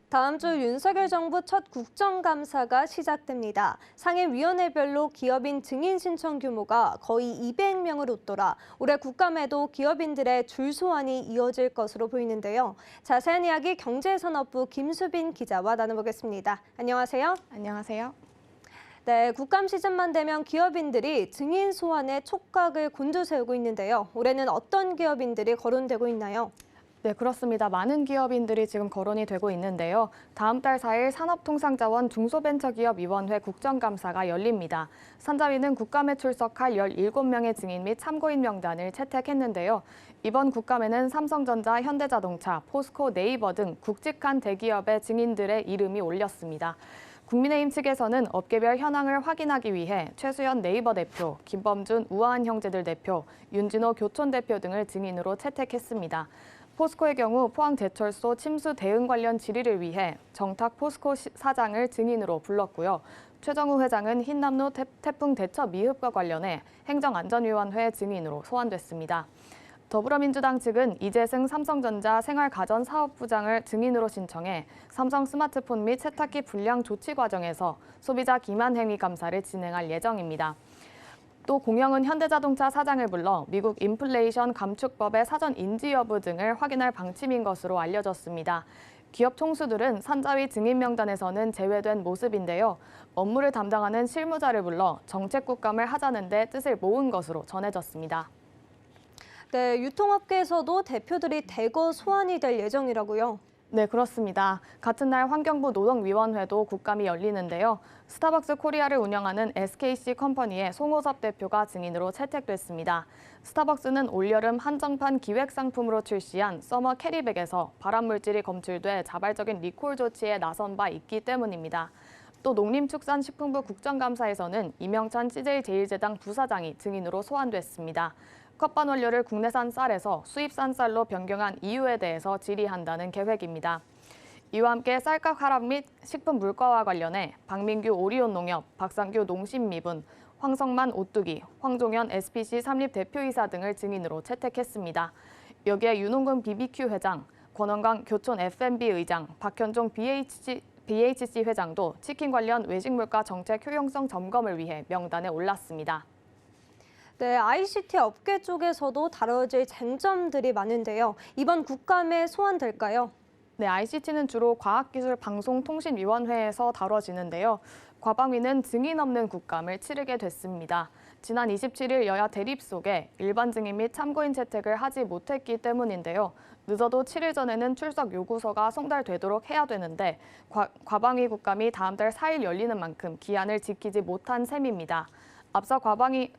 다음 주 윤석열 정부 첫 국정감사가 시작됩니다. 상임위원회별로 기업인 증인 신청 규모가 거의 200명을 웃돌아 올해 국감에도 기업인들의 줄 소환이 이어질 것으로 보이는데요. 자세한 이야기 경제산업부 김수빈 기자와 나눠보겠습니다. 안녕하세요. 안녕하세요. 네, 국감 시즌만 되면 기업인들이 증인 소환에 촉각을 곤두세우고 있는데요. 올해는 어떤 기업인들이 거론되고 있나요? 네, 그렇습니다. 많은 기업인들이 지금 거론이 되고 있는데요. 다음 달 4일 산업통상자원 중소벤처기업위원회 국정감사가 열립니다. 산자위는 국감에 출석할 17명의 증인 및 참고인 명단을 채택했는데요. 이번 국감에는 삼성전자, 현대자동차, 포스코, 네이버 등 굵직한 대기업의 증인들의 이름이 올렸습니다. 국민의힘 측에서는 업계별 현황을 확인하기 위해 최수연 네이버 대표, 김범준 우아한 형제들 대표, 윤진호 교촌 대표 등을 증인으로 채택했습니다. 포스코의 경우 포항제철소 침수 대응 관련 질의를 위해 정탁 포스코 사장을 증인으로 불렀고요. 최정우 회장은 흰남노 태풍 대처 미흡과 관련해 행정안전위원회 증인으로 소환됐습니다. 더불어민주당 측은 이재승 삼성전자 생활가전사업부장을 증인으로 신청해 삼성 스마트폰 및 세탁기 불량 조치 과정에서 소비자 기만 행위 감사를 진행할 예정입니다. 또 공영은 현대자동차 사장을 불러 미국 인플레이션 감축법의 사전 인지 여부 등을 확인할 방침인 것으로 알려졌습니다. 기업 총수들은 산자위 증인 명단에서는 제외된 모습인데요. 업무를 담당하는 실무자를 불러 정책 국감을 하자는 데 뜻을 모은 것으로 전해졌습니다. 네, 유통업계에서도 대표들이 대거 소환이 될 예정이라고요. 네, 그렇습니다. 같은 날 환경부 노동위원회도 국감이 열리는데요. 스타벅스 코리아를 운영하는 SKC 컴퍼니의 송호섭 대표가 증인으로 채택됐습니다. 스타벅스는 올여름 한정판 기획 상품으로 출시한 서머 캐리백에서 발암물질이 검출돼 자발적인 리콜 조치에 나선 바 있기 때문입니다. 또 농림축산식품부 국정감사에서는 이명찬 CJ제일제당 부사장이 증인으로 소환됐습니다. 컵반 원료를 국내산 쌀에서 수입산 쌀로 변경한 이유에 대해서 질의한다는 계획입니다. 이와 함께 쌀값 하락 및 식품 물가와 관련해 박민규 오리온농협, 박상규 농심미분, 황성만 오뚜기, 황종현 SPC 삼립 대표이사 등을 증인으로 채택했습니다. 여기에 윤홍근 BBQ 회장, 권원광 교촌 F&B 의장, 박현종 BHC 회장도 치킨 관련 외식 물가 정책 효용성 점검을 위해 명단에 올랐습니다. 네, ICT 업계 쪽에서도 다뤄질 쟁점들이 많은데요. 이번 국감에 소환될까요? 네, ICT는 주로 과학기술방송통신위원회에서 다뤄지는데요. 과방위는 증인 없는 국감을 치르게 됐습니다. 지난 27일 여야 대립 속에 일반 증인 및 참고인 채택을 하지 못했기 때문인데요. 늦어도 7일 전에는 출석 요구서가 송달되도록 해야 되는데 과방위 국감이 다음 달 4일 열리는 만큼 기한을 지키지 못한 셈입니다. 앞서 과방위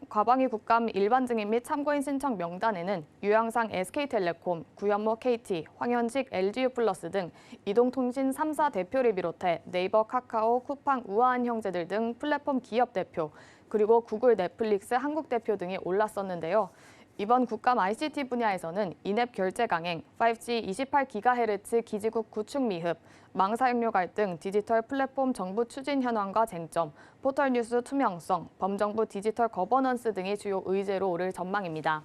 국감 일반 증인 및 참고인 신청 명단에는 유영상 SK텔레콤, 구현모 KT, 황현식 LG유플러스 등 이동통신 3사 대표를 비롯해 네이버, 카카오, 쿠팡, 우아한 형제들 등 플랫폼 기업 대표, 그리고 구글, 넷플릭스, 한국 대표 등이 올랐었는데요. 이번 국감 ICT 분야에서는 인앱 결제 강행, 5G 28GHz 기지국 구축 미흡, 망 사용료 갈등, 디지털 플랫폼 정부 추진 현황과 쟁점, 포털 뉴스 투명성, 범정부 디지털 거버넌스 등이 주요 의제로 오를 전망입니다.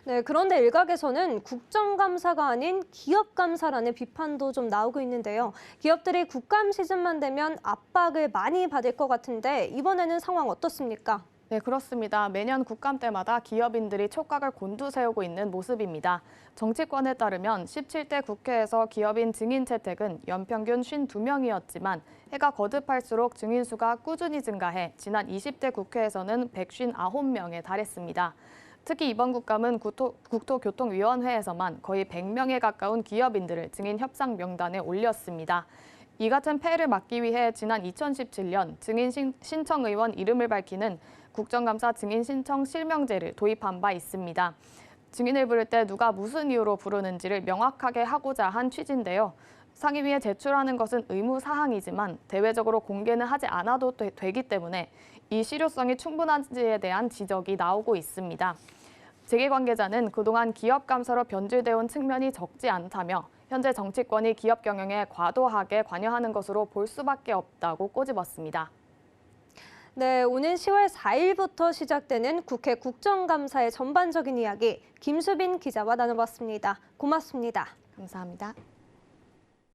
네, 그런데 일각에서는 국정감사가 아닌 기업감사라는 비판도 좀 나오고 있는데요. 기업들이 국감 시즌만 되면 압박을 많이 받을 것 같은데 이번에는 상황 어떻습니까? 네, 그렇습니다. 매년 국감 때마다 기업인들이 촉각을 곤두세우고 있는 모습입니다. 정치권에 따르면 17대 국회에서 기업인 증인 채택은 연평균 52명이었지만 해가 거듭할수록 증인 수가 꾸준히 증가해 지난 20대 국회에서는 159명에 달했습니다. 특히 이번 국감은 국토교통위원회에서만 거의 100명에 가까운 기업인들을 증인 협상 명단에 올렸습니다. 이 같은 폐해를 막기 위해 지난 2017년 증인 신청 의원 이름을 밝히는 국정감사 증인 신청 실명제를 도입한 바 있습니다. 증인을 부를 때 누가 무슨 이유로 부르는지를 명확하게 하고자 한 취지인데요. 상임위에 제출하는 것은 의무 사항이지만 대외적으로 공개는 하지 않아도 되기 때문에 이 실효성이 충분한지에 대한 지적이 나오고 있습니다. 재계 관계자는 그동안 기업 감사로 변질되어 온 측면이 적지 않다며 현재 정치권이 기업 경영에 과도하게 관여하는 것으로 볼 수밖에 없다고 꼬집었습니다. 네, 오는 10월 4일부터 시작되는 국회 국정감사의 전반적인 이야기 김수빈 기자와 나눠봤습니다. 고맙습니다. 감사합니다.